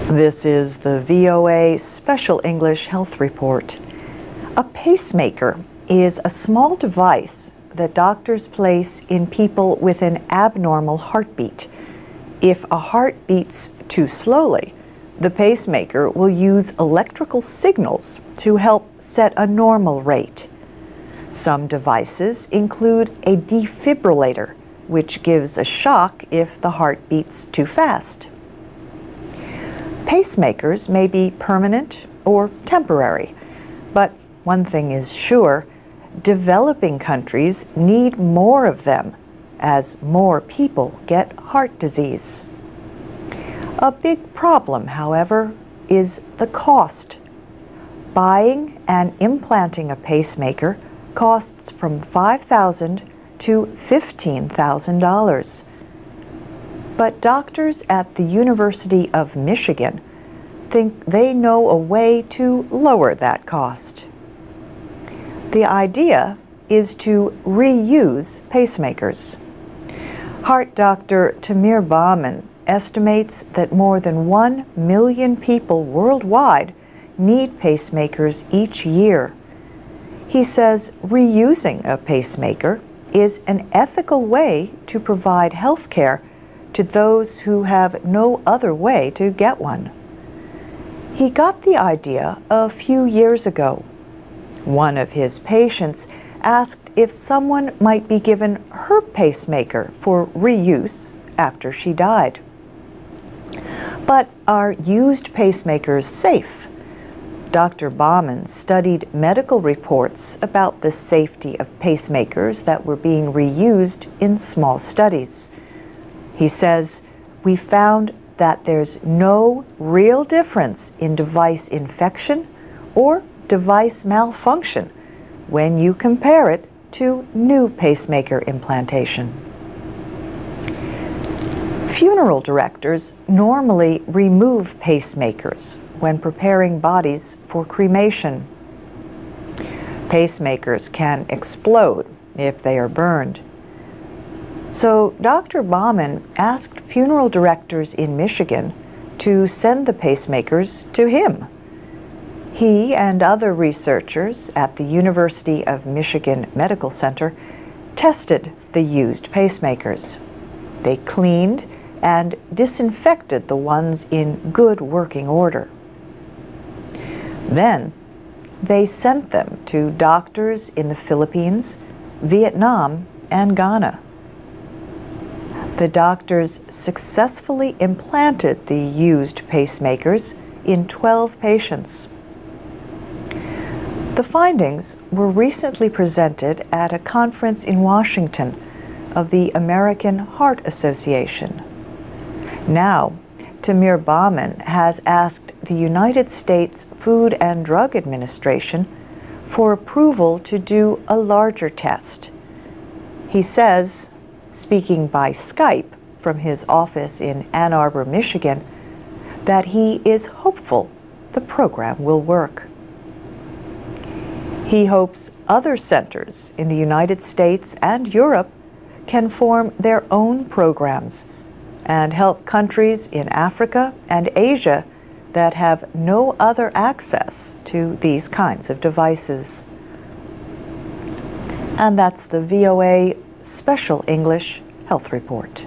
This is the VOA Special English Health Report. A pacemaker is a small device that doctors place in people with an abnormal heartbeat. If a heart beats too slowly, the pacemaker will use electrical signals to help set a normal rate. Some devices include a defibrillator, which gives a shock if the heart beats too fast. Pacemakers may be permanent or temporary, but one thing is sure, developing countries need more of them as more people get heart disease. A big problem, however, is the cost. Buying and implanting a pacemaker costs from $5,000 to $15,000. But doctors at the University of Michigan think they know a way to lower that cost. The idea is to reuse pacemakers. Heart doctor Tamir Bauman estimates that more than 1 million people worldwide need pacemakers each year. He says reusing a pacemaker is an ethical way to provide health care to those who have no other way to get one. He got the idea a few years ago. One of his patients asked if someone might be given her pacemaker for reuse after she died. But are used pacemakers safe? Dr. Bauman studied medical reports about the safety of pacemakers that were being reused in small studies. He says, "We found that there's no real difference in device infection or device malfunction when you compare it to new pacemaker implantation." Funeral directors normally remove pacemakers when preparing bodies for cremation. Pacemakers can explode if they are burned. So Dr. Bauman asked funeral directors in Michigan to send the pacemakers to him. He and other researchers at the University of Michigan Medical Center tested the used pacemakers. They cleaned and disinfected the ones in good working order. Then they sent them to doctors in the Philippines, Vietnam, and Ghana. The doctors successfully implanted the used pacemakers in 12 patients. The findings were recently presented at a conference in Washington of the American Heart Association. Now, Tamir Bauman has asked the United States Food and Drug Administration for approval to do a larger test. He says, speaking by Skype from his office in Ann Arbor, Michigan, that he is hopeful the program will work. He hopes other centers in the United States and Europe can form their own programs and help countries in Africa and Asia that have no other access to these kinds of devices. And that's the VOA Special English Health Report.